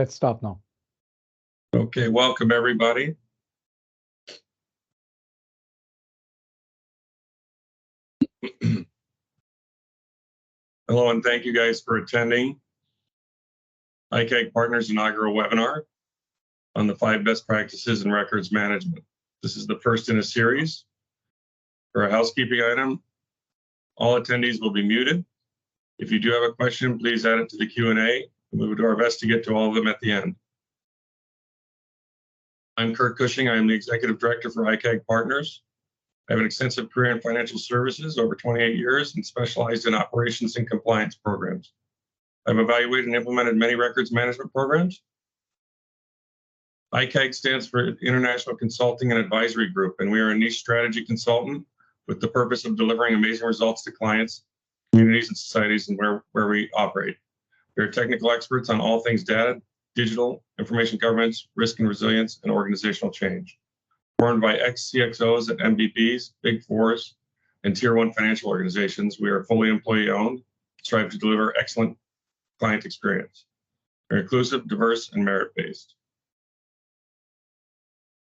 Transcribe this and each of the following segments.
Let's start now. Okay, welcome everybody. Hello, and thank you guys for attending ICAG Partners inaugural webinar on the 5 best practices in records management. This is the first in a series. For a housekeeping item, all attendees will be muted. If you do have a question, please add it to the Q&A, and we will do our best to get to all of them at the end. I'm Kirk Cushing. I am the Executive Director for ICAG Partners. I have an extensive career in financial services, over 28 years, and specialized in operations and compliance programs. I've evaluated and implemented many records management programs. ICAG stands for International Consulting and Advisory Group, and we are a niche strategy consultant with the purpose of delivering amazing results to clients, communities, and societies and where we operate. We are technical experts on all things data, digital, information governance, risk and resilience, and organizational change. Formed by ex-CXOs at MBBs, Big Fours, and Tier 1 financial organizations, we are fully employee-owned, strive to deliver excellent client experience. We're inclusive, diverse, and merit-based.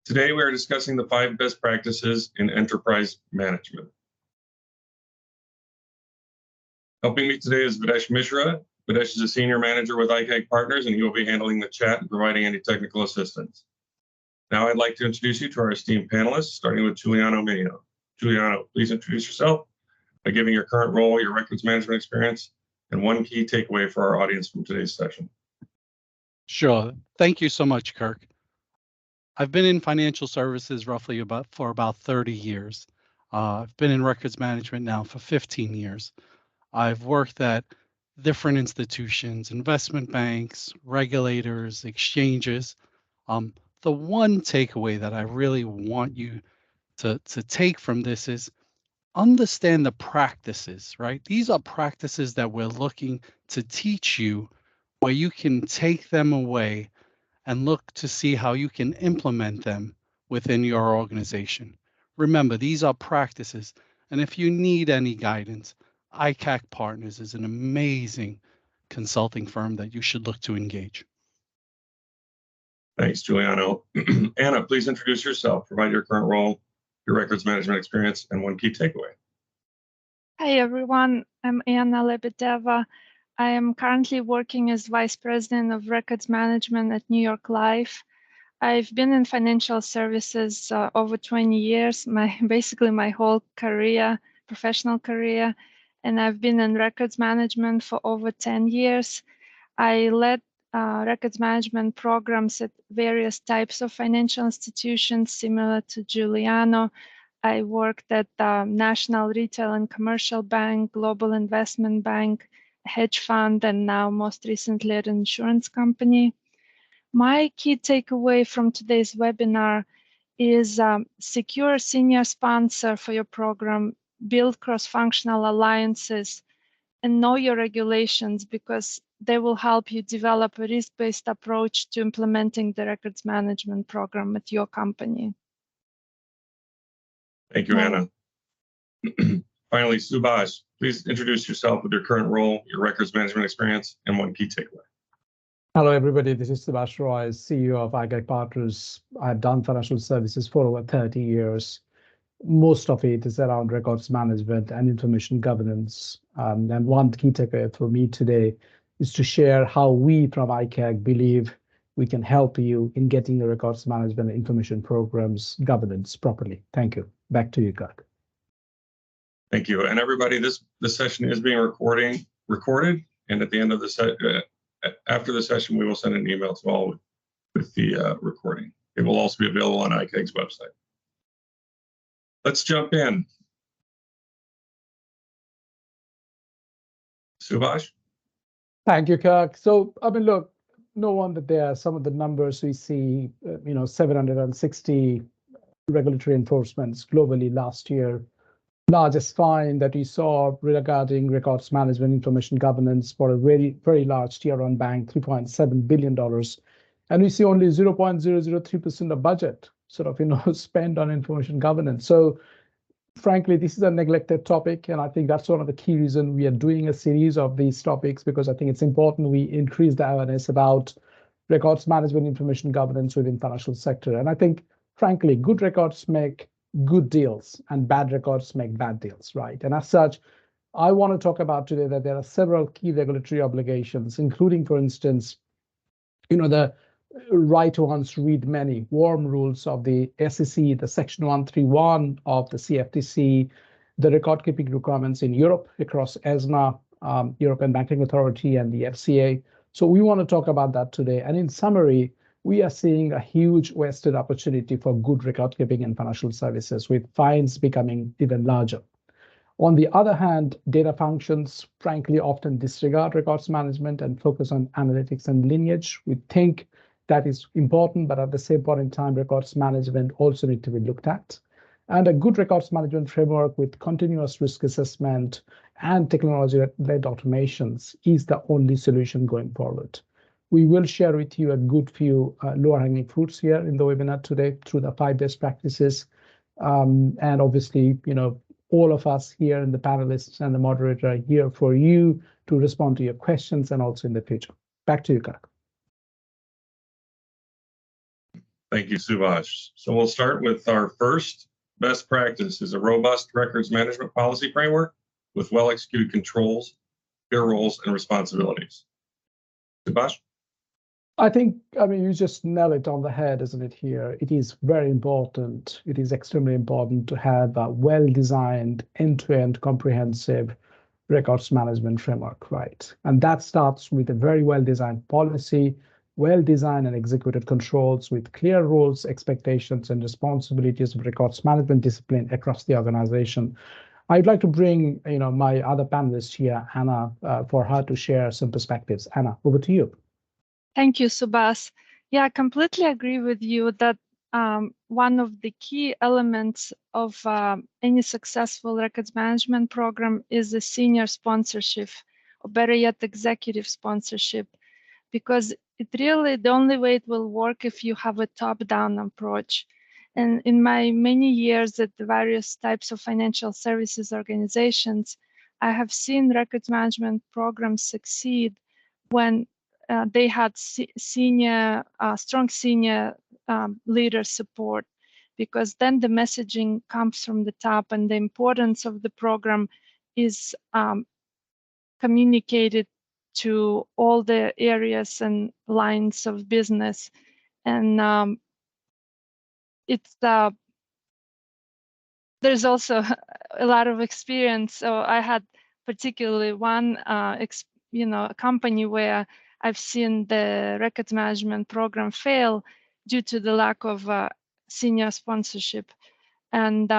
Today, we are discussing the 5 best practices in enterprise management. Helping me today is Videsh Mishra. Videsh is a senior manager with ICAG Partners, and he will be handling the chat and providing any technical assistance. Now I'd like to introduce you to our esteemed panelists, starting with Giuliano Mineo. Giuliano, please introduce yourself by giving your current role, your records management experience, and one key takeaway for our audience from today's session. Sure. Thank you so much, Kirk. I've been in financial services for about 30 years. I've been in records management now for 15 years. I've worked at different institutions, investment banks, regulators, exchanges. The one takeaway that I really want you to take from this is understand the practices, right? These are practices that we're looking to teach you where you can take them away and look to see how you can implement them within your organization. Remember, these are practices, and if you need any guidance, ICAG Partners is an amazing consulting firm that you should look to engage. Thanks, Giuliano. Anna, please introduce yourself, provide your current role, your records management experience, and one key takeaway. Hi, everyone. I'm Anna Lebedeva. I am currently working as Vice President of Records Management at NewYork Life. I've been in financial services over 20 years, basically my whole career, professional career, and I've been in records management for over 10 years. I led records management programs at various types of financial institutions, similar to Giuliano. I worked at National Retail and Commercial Bank, Global Investment Bank, hedge fund, and now most recently at an insurance company. My key takeaway from today's webinar is secure a senior sponsor for your program, build cross-functional alliances, and know your regulations, because they will help you develop a risk-based approach to implementing the records management program at your company. Thank you, Anna. Finally, Subas, please introduce yourself with your current role, your records management experience, and one key takeaway. Hello, everybody. This is Subas Roy, CEO of ICAG Partners. I've done financial services for over 30 years. Most of it is around records management and information governance. And one key takeaway for me today is to share how we from ICAG believe we can help you in getting the records management and information programs governance properly. Thank you. Back to you, Kirk. Thank you. And everybody, this session is being recorded, and at the end of the after the session, we will send an email to all with the recording. It will also be available on ICAG's website. Let's jump in. Subas? Thank you, Kirk. So, I mean, look, no wonder there are some of the numbers we see, 760 regulatory enforcements globally last year. Largest fine that we saw regarding records management information governance for a very, very large tier one bank, $3.7 billion. And we see only 0.003% of budget spent on information governance. So frankly, this is a neglected topic. And I think that's one of the key reasons we are doing a series of these topics, because I think it's important we increase the awareness about records management, information governance within financial sector. And I think, frankly, good records make good deals and bad records make bad deals, right? And as such, I want to talk about today that there are several key regulatory obligations, including, for instance, the write once, read many, warm rules of the SEC, the Section 131 of the CFTC, the record keeping requirements in Europe across ESMA, European Banking Authority, and the FCA. So we want to talk about that today. And in summary, we are seeing a huge wasted opportunity for good record keeping in financial services, with fines becoming even larger. On the other hand, data functions, frankly, often disregard records management and focus on analytics and lineage. We think that is important, but at the same point in time, records management also need to be looked at. And a good records management framework with continuous risk assessment and technology-led automations is the only solution going forward. We will share with you a good few lower-hanging fruits here in the webinar today through the 5 best practices. And obviously, all of us here and the panelists and the moderator are here for you to respond to your questions and also in the future. Back to you, Kirk. Thank you, Subas. So we'll start with our first best practice is a robust records management policy framework with well-executed controls, clear roles, and responsibilities. Subas? I think, you just nail it on the head, isn't it, here? It is very important. It is extremely important to have a well-designed, end-to-end, comprehensive records management framework, right? And that starts with a very well-designed policy, well-designed and executed controls with clear rules, expectations, and responsibilities of records management discipline across the organization. I'd like to bring, my other panelist here, Anna, for her to share some perspectives. Anna, over to you. Thank you, Subas. Yeah, I completely agree with you that one of the key elements of any successful records management program is the senior sponsorship, or better yet, executive sponsorship, because the only way it will work if you have a top-down approach. And in my many years at the various types of financial services organizations, I have seen records management programs succeed when they had strong senior leader support, because then the messaging comes from the top and the importance of the program is communicated to all the areas and lines of business. And there's also a lot of experience. So I had particularly one a company where I've seen the records management program fail due to the lack of senior sponsorship. And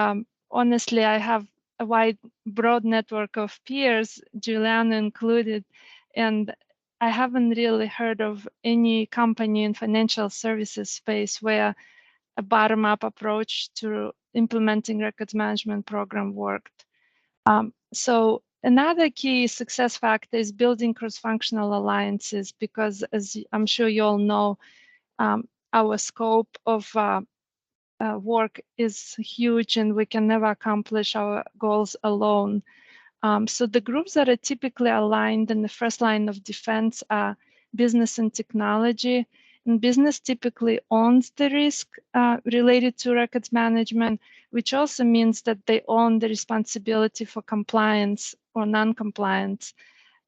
honestly, I have a broad network of peers, Giuliano included, and I haven't really heard of any company in financial services space where a bottom-up approach to implementing records management program worked. So another key success factor is building cross-functional alliances, because as I'm sure you all know, our scope of work is huge and we can never accomplish our goals alone. So the groups that are typically aligned in the first line of defense are business and technology. And business typically owns the risk related to records management, which also means that they own the responsibility for compliance or non-compliance.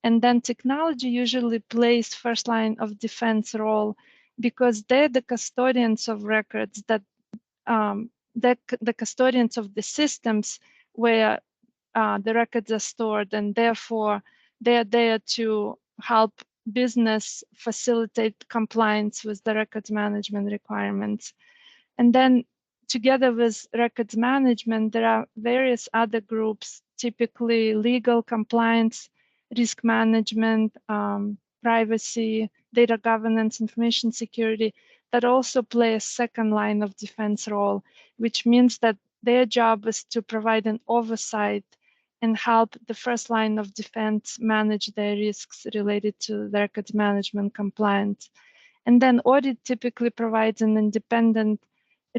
And then technology usually plays first line of defense role, because they're the custodians of records, the custodians of the systems where the records are stored, and therefore they're there to help business facilitate compliance with the records management requirements. And then together with records management, there are various other groups, typically legal, compliance, risk management, privacy, data governance, information security, that also play a second line of defense role, which means that their job is to provide an oversight and help the first line of defense manage their risks related to the records management compliance. And then audit typically provides an independent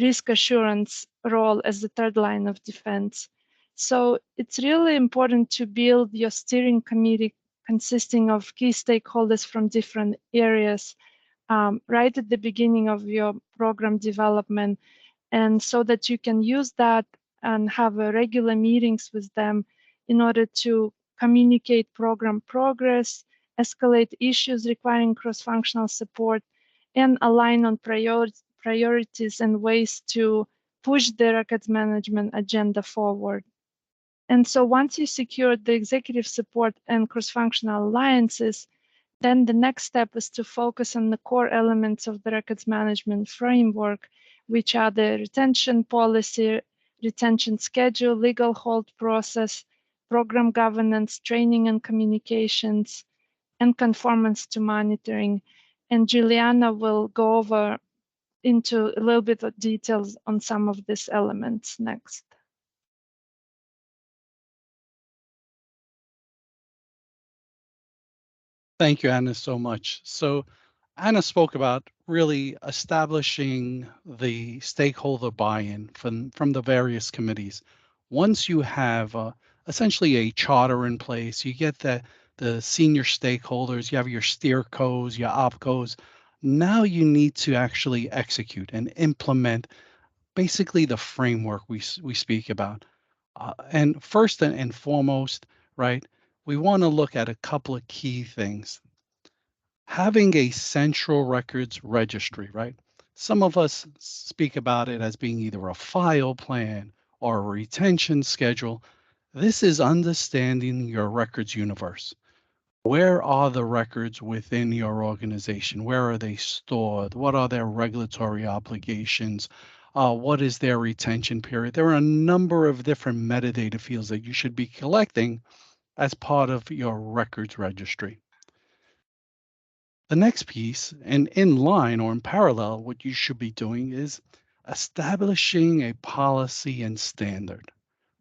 risk assurance role as the third line of defense. So it's really important to build your steering committee consisting of key stakeholders from different areas right at the beginning of your program development, and so that you can use that and have regular meetings with them in order to communicate program progress, escalate issues requiring cross-functional support, and align on priorities and ways to push the records management agenda forward. And so once you secure the executive support and cross-functional alliances, then the next step is to focus on the core elements of the records management framework, which are the retention policy, retention schedule, legal hold process, program governance, training and communications, and conformance to monitoring. And Giuliano will go over into a little bit of details on some of these elements next. Thank you, Anna, so much. So Anna spoke about really establishing the stakeholder buy-in from the various committees. Once you have essentially a charter in place, you get the senior stakeholders, you have your steercos, your opcos. Now you need to actually execute and implement basically the framework we speak about. And first and foremost, right, we want to look at a couple of key things. Having a central records registry, right? Some of us speak about it as being either a file plan or a retention schedule. This is understanding your records universe. Where are the records within your organization? Where are they stored? What are their regulatory obligations? What is their retention period? There are a number of different metadata fields that you should be collecting as part of your records registry. The next piece, and in line or in parallel, what you should be doing is establishing a policy and standard,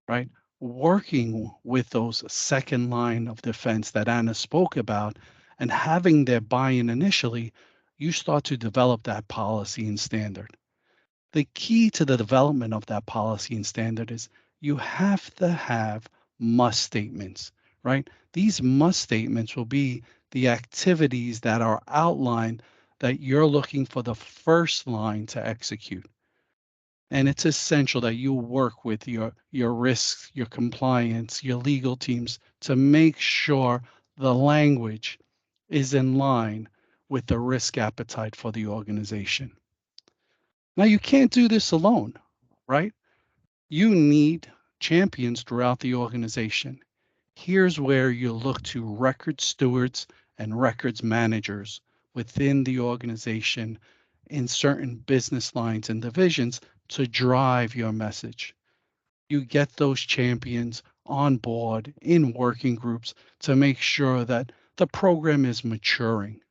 right? Working with those second line of defense that Anna spoke about and having their buy-in initially, you start to develop that policy and standard. The key to the development of that policy and standard is you have to have must statements, right? These must statements will be the activities that are outlined that you're looking for the first line to execute. And it's essential that you work with your risks, your compliance, your legal teams to make sure the language is in line with the risk appetite for the organization. Now, you can't do this alone, right? You need champions throughout the organization. Here's where you look to record stewards and records managers within the organization in certain business lines and divisions to drive your message. You get those champions on board in working groups to make sure that the program is maturing.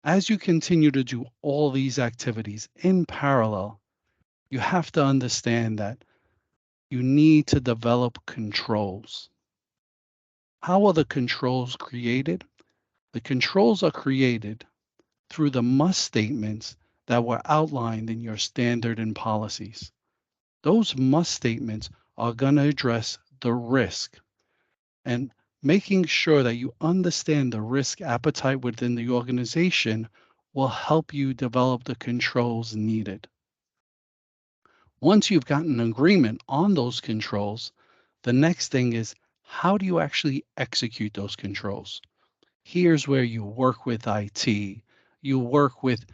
As you continue to do all these activities in parallel, you have to understand that you need to develop controls. How are the controls created? The controls are created through the must statements that were outlined in your standard and policies. Those must statements are going to address the risk and making sure that you understand the risk appetite within the organization will help you develop the controls needed. Once you've gotten an agreement on those controls, the next thing is how do you actually execute those controls? Here's where you work with IT, you work with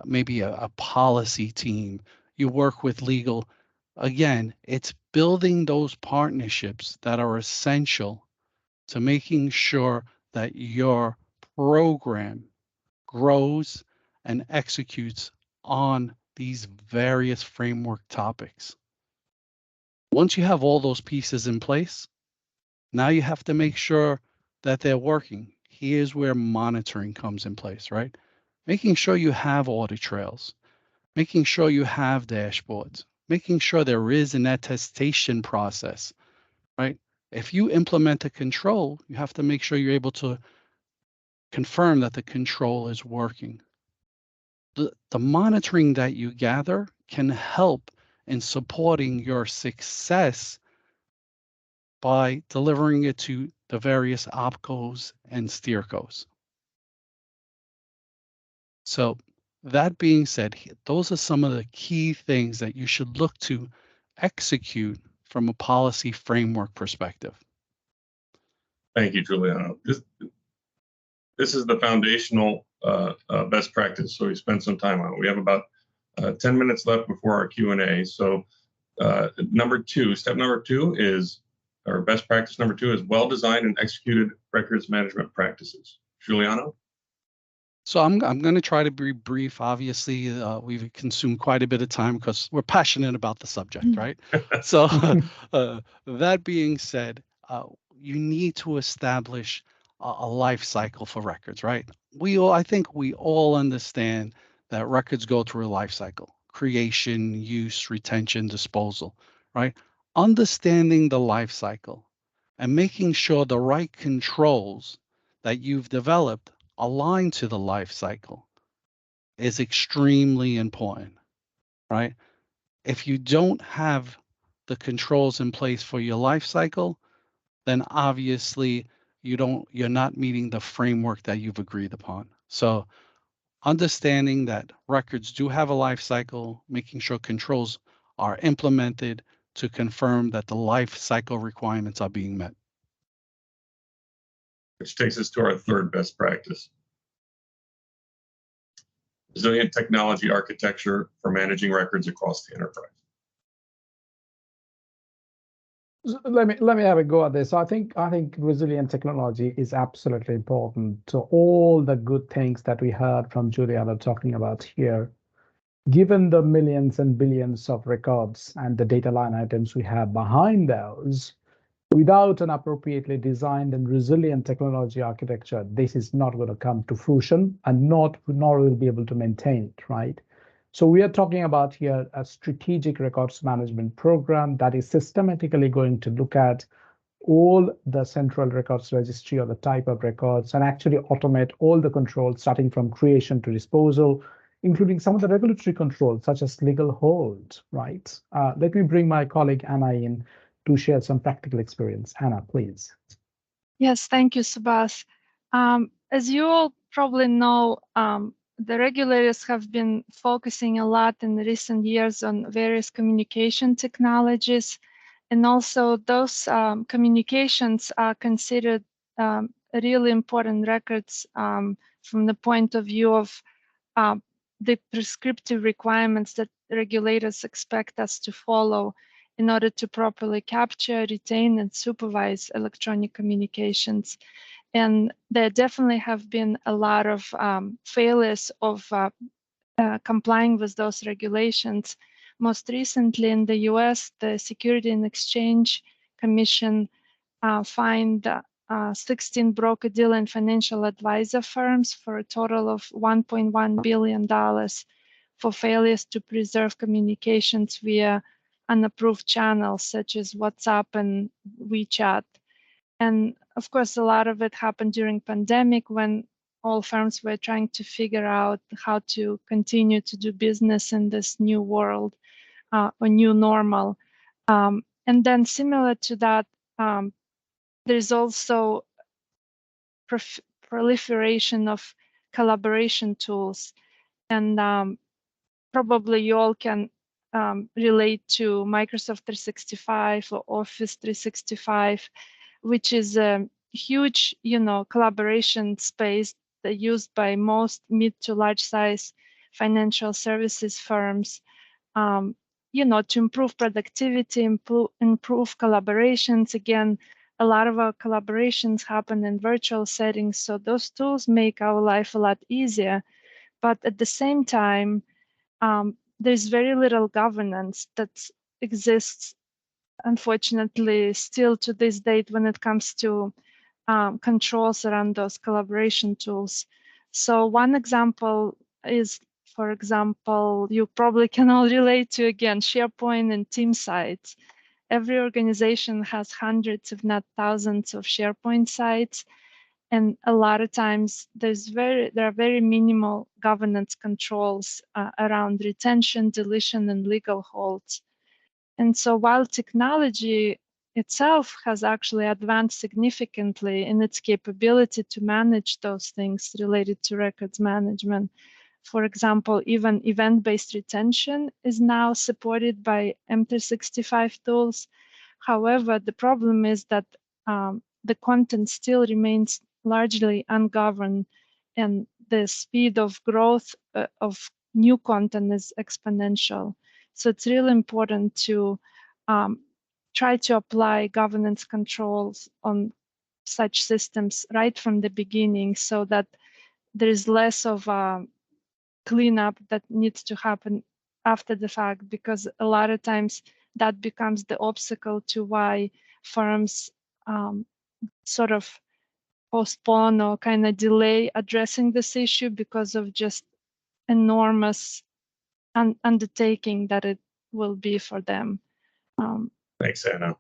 maybe a policy team, you work with legal. Again, it's building those partnerships that are essential to making sure that your program grows and executes on these various framework topics. Once you have all those pieces in place, now you have to make sure that they're working. Here's where monitoring comes in place, right? Making sure you have audit trails, making sure you have dashboards, making sure there is an attestation process, right? If you implement a control, you have to make sure you're able to confirm that the control is working. The monitoring that you gather can help in supporting your success by delivering it to the various opcos and steercos. So that being said, those are some of the key things that you should look to execute from a policy framework perspective. Thank you, Giuliano. This is the foundational best practice, so we spent some time on it. We have about 10 minutes left before our Q&A. So step number two is, or best practice number two is well-designed and executed records management practices. Giuliano? So I'm going to try to be brief. Obviously, we've consumed quite a bit of time because we're passionate about the subject, right? So that being said, you need to establish a life cycle for records, right? I think we all understand that records go through a life cycle: creation, use, retention, disposal, right? Understanding the life cycle and making sure the right controls that you've developed align to the life cycle is extremely important, right? If you don't have the controls in place for your life cycle, then obviously you're not meeting the framework that you've agreed upon. So understanding that records do have a life cycle, making sure controls are implemented to confirm that the life cycle requirements are being met. Which takes us to our third best practice. Resilient technology architecture for managing records across the enterprise. Let me have a go at this. I think resilient technology is absolutely important to all the good things that we heard from Giuliano talking about here. Given the millions and billions of records and the data line items we have behind those, without an appropriately designed and resilient technology architecture, this is not going to come to fruition, and nor will be able to maintain it, right? So we are talking about here a strategic records management program that is systematically going to look at all the central records registry or the type of records and actually automate all the controls starting from creation to disposal, including some of the regulatory controls such as legal hold, right? Let me bring my colleague Anna in to share some practical experience. Anna, please. Yes, thank you, Subas. As you all probably know, the regulators have been focusing a lot in the recent years on various communication technologies, and also those communications are considered really important records from the point of view of the prescriptive requirements that regulators expect us to follow in order to properly capture, retain, and supervise electronic communications. And there definitely have been a lot of failures of complying with those regulations. Most recently in the US, the Security and Exchange Commission fined 16 broker-dealer and financial advisor firms for a total of $1.1 billion for failures to preserve communications via unapproved channels such as WhatsApp and WeChat. And of course, a lot of it happened during pandemic when all firms were trying to figure out how to continue to do business in this new world or new normal. And then similar to that, there's also proliferation of collaboration tools. And probably you all can relate to Microsoft 365 or Office 365, which is a huge, collaboration space that used by most mid to large size financial services firms, to improve productivity, improve collaborations. Again, a lot of our collaborations happen in virtual settings, so those tools make our life a lot easier. But at the same time, there's very little governance that exists, unfortunately, still to this date when it comes to controls around those collaboration tools. So one example is, for example, you probably can all relate to, again, SharePoint and team sites. Every organization has hundreds, if not thousands, of SharePoint sites. And a lot of times there are very minimal governance controls around retention, deletion, and legal holds. And so while technology itself has actually advanced significantly in its capability to manage those things related to records management, For example, even event-based retention is now supported by M365 tools. However, the problem is that the content still remains largely ungoverned, and the speed of growth of new content is exponential. So it's really important to try to apply governance controls on such systems right from the beginning, so that there is less of a cleanup that needs to happen after the fact, because a lot of times that becomes the obstacle to why firms sort of postpone or kind of delay addressing this issue because of just enormous undertaking that it will be for them. Thanks, Anna.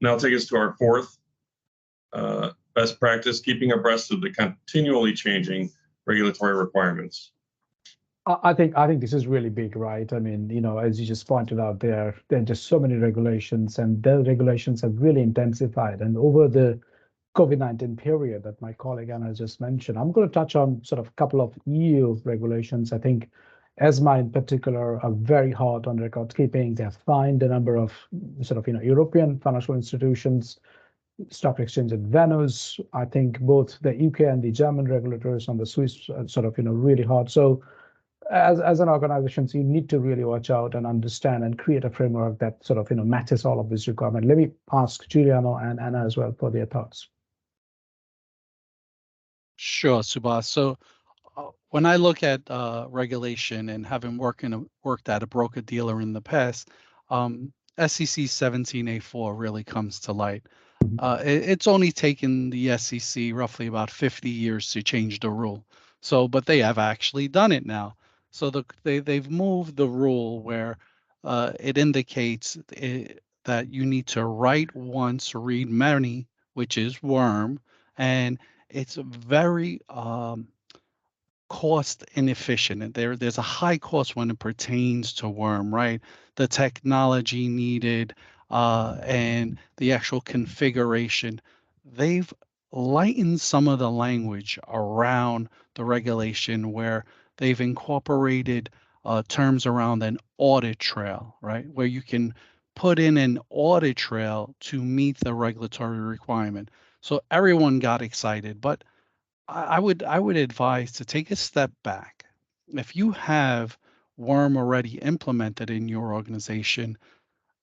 Now take us to our fourth best practice, keeping abreast of the continually changing regulatory requirements. I think this is really big, right? I mean, as you just pointed out, there are just so many regulations, and the regulations have really intensified. And over the COVID-19 period that my colleague Anna just mentioned, I'm going to touch on sort of a couple of EU regulations. I think ESMA in particular are very hard on record keeping. They have fined a number of sort of European financial institutions, stock exchange venues. I think both the UK and the German regulators on the Swiss sort of really hard. So as an organization, you need to really watch out and understand and create a framework that sort of matches all of these requirements. Let me ask Giuliano and Anna as well for their thoughts. Sure, Subas. So when I look at regulation, and having worked at a broker dealer in the past, SEC 17A4 really comes to light. It's only taken the SEC roughly about 50 years to change the rule. So, but they have actually done it now. So they've moved the rule where it indicates that you need to write once, read many, which is worm, and it's very cost inefficient, and there's a high cost when it pertains to worm, right? The technology needed and the actual configuration. They've lightened some of the language around the regulation, where they've incorporated terms around an audit trail, right? Where you can put in an audit trail to meet the regulatory requirement. So everyone got excited, but I would advise to take a step back. If you have worm already implemented in your organization,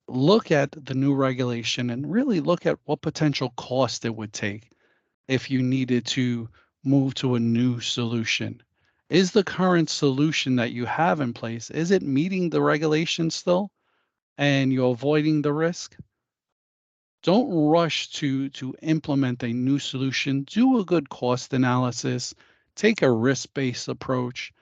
look at the new regulation and really look at what potential cost it would take if you needed to move to a new solution. Is the current solution that you have in place, is it meeting the regulation still, and you're avoiding the risk? Don't rush to implement a new solution. Do a good cost analysis, take a risk-based approach,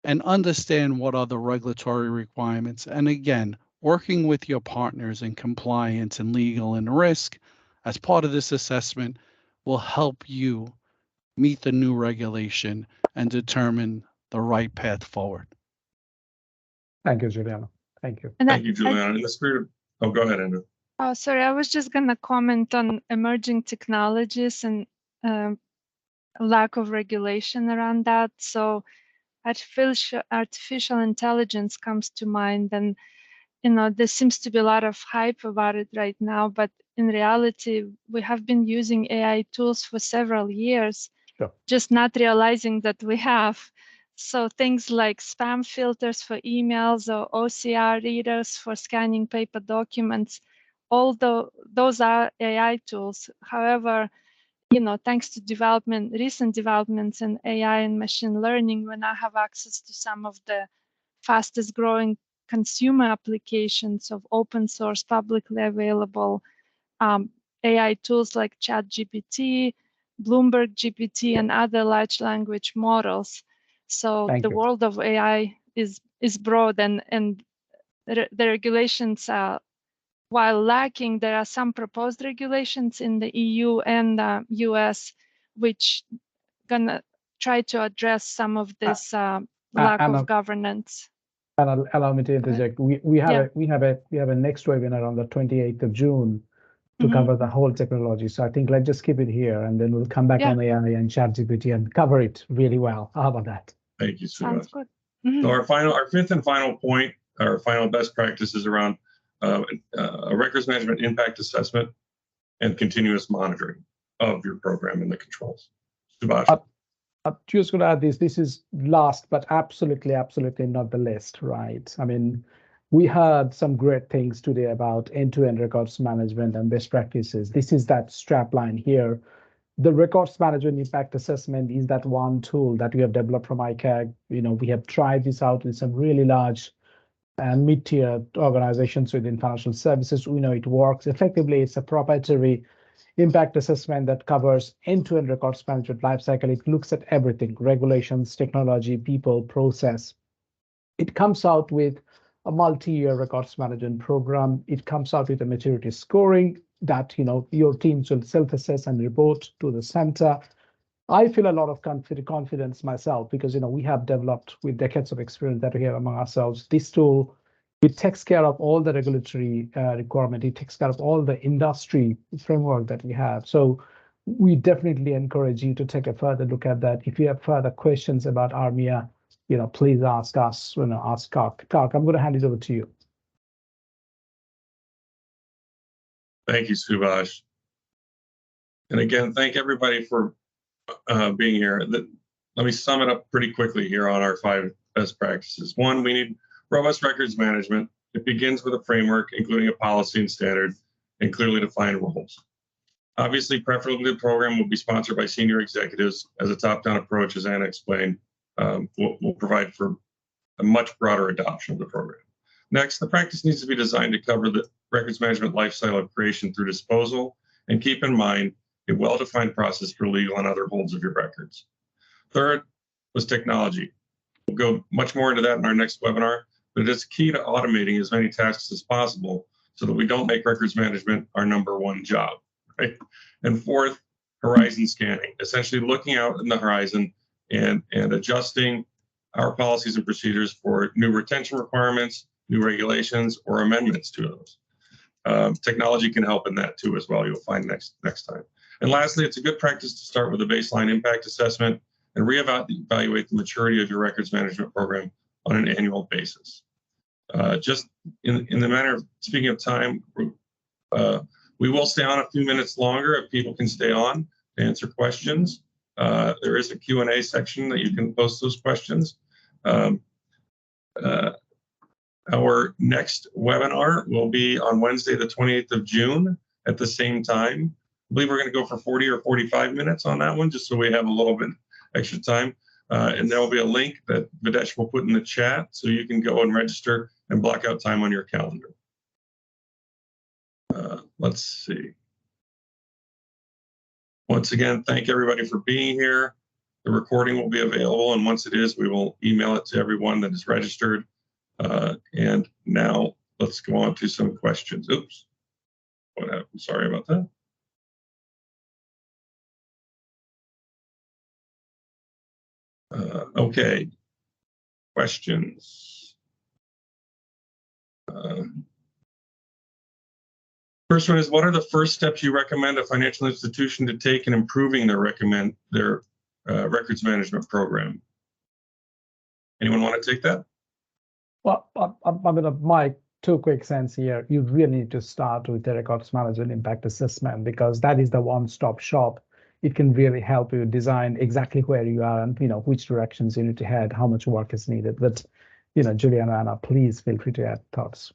and understand what are the regulatory requirements. And again, working with your partners in compliance and legal and risk as part of this assessment will help you meet the new regulation and determine the right path forward. Thank you, Giuliano. Thank you. Thank you, Giuliano. In the spirit of, oh, go ahead, Andrew. Oh, sorry, I was just going to comment on emerging technologies and lack of regulation around that. So artificial intelligence comes to mind, and there seems to be a lot of hype about it right now, but in reality, we have been using AI tools for several years, sure, just not realizing that we have. So things like spam filters for emails or OCR readers for scanning paper documents, those are AI tools. However, thanks to recent developments in AI and machine learning, we now have access to some of the fastest growing consumer applications of open source, publicly available AI tools like ChatGPT, Bloomberg GPT, and other large language models. So the world of AI is broad, and the regulations are, while lacking, there are some proposed regulations in the EU and US which gonna try to address some of this lack of governance. And allow me to interject. We have a next webinar on the 28th of June to cover the whole technology. So I think let's just keep it here, and then we'll come back on AI and ChatGPT and cover it really well. How about that? Thank you, Sounds Subas. good. So our fifth and final point, our final best practice is around a records management impact assessment and continuous monitoring of your program and the controls. Subas. I'm just going to add this. This is last, but absolutely not the list, right? I mean, we heard some great things today about end-to-end records management and best practices. This is that strap line here. The records management impact assessment is that one tool that we have developed from ICAG. We have tried this out with some really large and mid-tier organizations within financial services. We know it works effectively. It's a proprietary impact assessment that covers end-to-end records management lifecycle. It looks at everything: regulations, technology, people, process. It comes out with a multi-year records management program. It comes out with a maturity scoring that your teams will self-assess and report to the center. I feel a lot of confidence myself because we have developed with decades of experience that we have among ourselves. This tool, it takes care of all the regulatory requirement. It takes care of all the industry framework that we have. So we definitely encourage you to take a further look at that. If you have further questions about ARMIA, please ask us. Ask Kark. Kark, I'm going to hand it over to you. Thank you, Subas. And again, thank everybody for being here. Let me sum it up pretty quickly here on our 5 best practices. 1, we need robust records management. It begins with a framework, including a policy and standard, and clearly defined roles. Obviously, preferably the program will be sponsored by senior executives, as a top-down approach, as Anna explained, will provide for a much broader adoption of the program. Next, the practice needs to be designed to cover the records management lifecycle of creation through disposal, and keep in mind a well-defined process for legal and other holds of your records. Third was technology. We'll go much more into that in our next webinar, but it's key to automating as many tasks as possible so that we don't make records management our #1 job, right? And fourth, horizon scanning, essentially looking out in the horizon and adjusting our policies and procedures for new retention requirements, new regulations, or amendments to those. Technology can help in that too as well, you'll find next time. And lastly, it's a good practice to start with a baseline impact assessment and reevaluate the maturity of your records management program on an annual basis. Just in the manner of speaking of time, we will stay on a few minutes longer if people can stay on to answer questions. There is a Q&A section that you can post those questions. Our next webinar will be on Wednesday, the 28th of June at the same time. I believe we're going to go for 40 or 45 minutes on that one, just so we have a little bit extra time. And there will be a link that Videsh will put in the chat, so you can go and register and block out time on your calendar. Let's see. Once again, thank everybody for being here. The recording will be available, and once it is, we will email it to everyone that is registered. And now let's go on to some questions. Oops, what happened? Sorry about that. Okay, questions. First one is, what are the first steps you recommend a financial institution to take in improving their records management program? Anyone want to take that? Well, I'm going to, Mike, 2 quick cents here. You really need to start with the records management impact assessment, because that is the one-stop shop. It can really help you design exactly where you are and which directions you need to head, how much work is needed. But Giuliano, Anna, please feel free to add thoughts.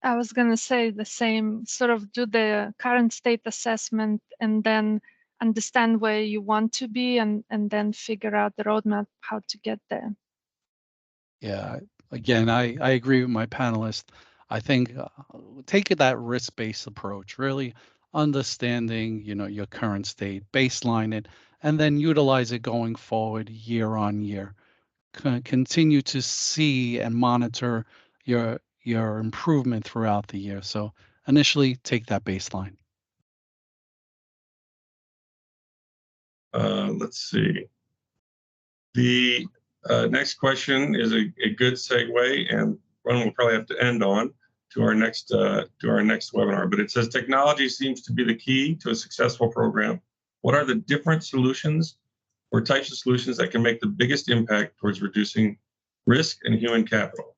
I was going to say the same, sort of do the current state assessment and then understand where you want to be and then figure out the roadmap how to get there. Yeah, again, I agree with my panelists. I think take that risk-based approach, really understanding, your current state, baseline it, and then utilize it going forward year on year. Continue to see and monitor your improvement throughout the year. So initially, take that baseline. Let's see. The next question is a good segue, and one we'll probably have to end on to our next webinar. But it says technology seems to be the key to a successful program. What are the different solutions or types of solutions that can make the biggest impact towards reducing risk and human capital?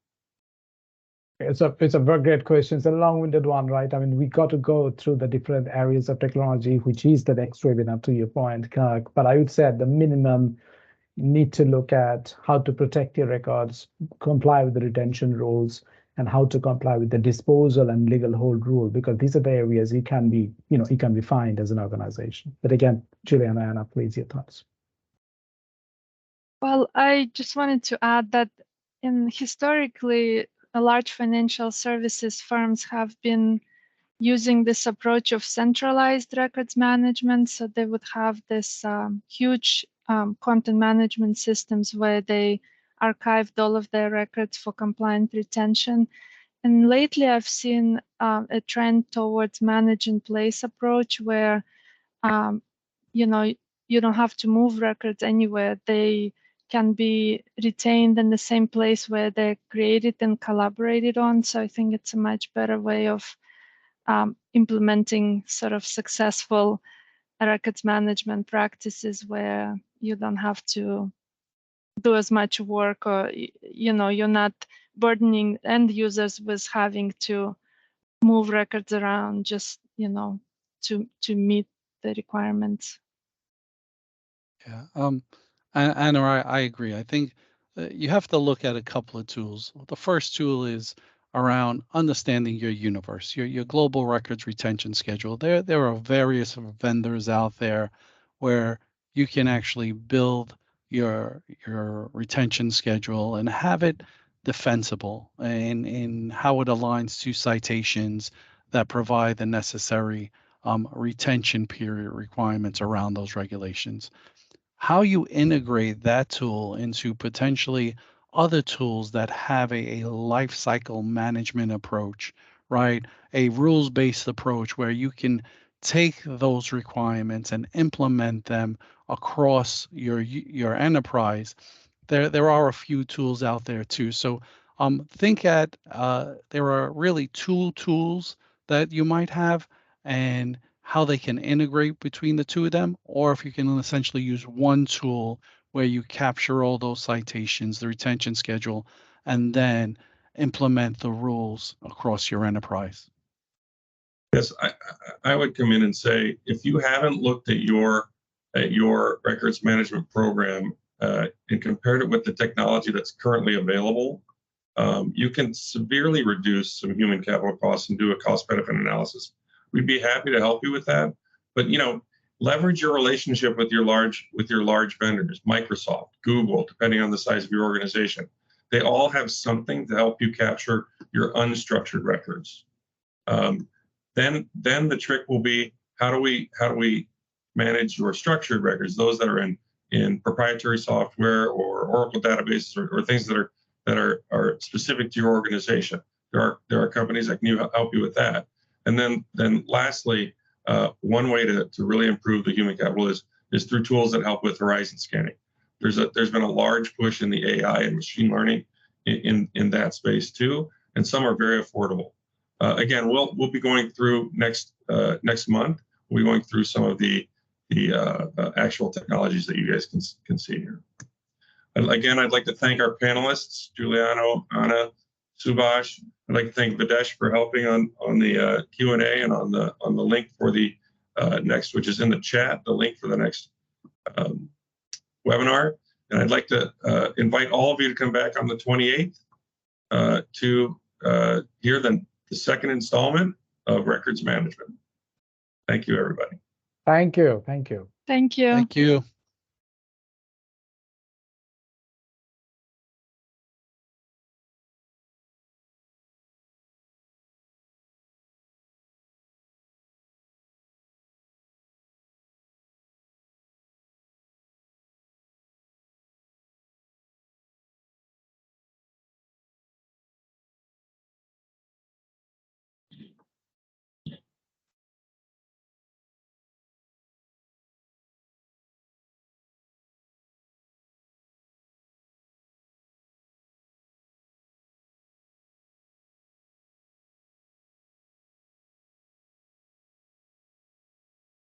It's a very great question. It's a long-winded one, right? I mean, we got to go through the different areas of technology, which is the next webinar, to your point, Kirk. But I would say at the minimum, you need to look at how to protect your records, comply with the retention rules, and how to comply with the disposal and legal hold rule, because these are the areas you can be fined as an organization. But again, Giuliano, Anna, please, your thoughts. Well, I just wanted to add that historically, large financial services firms have been using this approach of centralized records management. So they would have this huge content management systems where they archived all of their records for compliant retention. And lately, I've seen a trend towards manage in place approach where, you don't have to move records anywhere. They can be retained in the same place where they're created and collaborated on. So I think it's a much better way of implementing sort of successful records management practices where you don't have to do as much work, or you're not burdening end users with having to move records around just to meet the requirements. Yeah, Anna, I agree. I think you have to look at a couple of tools. The first tool is around understanding your universe, your global records retention schedule. There are various vendors out there where you can actually build your retention schedule and have it defensible in how it aligns to citations that provide the necessary retention period requirements around those regulations. How you integrate that tool into potentially other tools that have a life cycle management approach, right? A rules-based approach where you can take those requirements and implement them across your enterprise. There are a few tools out there too. So think at there are really two tools that you might have, and how they can integrate between the two of them, or if you can essentially use one tool where you capture all those citations, the retention schedule, and then implement the rules across your enterprise. Yes, I would come in and say, if you haven't looked at your records management program and compared it with the technology that's currently available, you can severely reduce some human capital costs and do a cost-benefit analysis. We'd be happy to help you with that, but leverage your relationship with your large vendors, Microsoft, Google, depending on the size of your organization. They all have something to help you capture your unstructured records. Then the trick will be, how do we manage your structured records, those that are in proprietary software or Oracle databases or things that are specific to your organization. There are companies that can help you with that. And then lastly, one way to really improve the human capital is through tools that help with horizon scanning. There's been a large push in the AI and machine learning in that space too, and some are very affordable. Again, we'll be going through next month. We'll be going through some of the actual technologies that you guys can see here. And again, I'd like to thank our panelists, Giuliano, Anna, Subas. I'd like to thank Videsh for helping on the Q&A and on the link for the next, which is in the chat, the link for the next webinar. And I'd like to invite all of you to come back on the 28th to hear the second installment of records management. Thank you, everybody. Thank you. Thank you. Thank you. Thank you.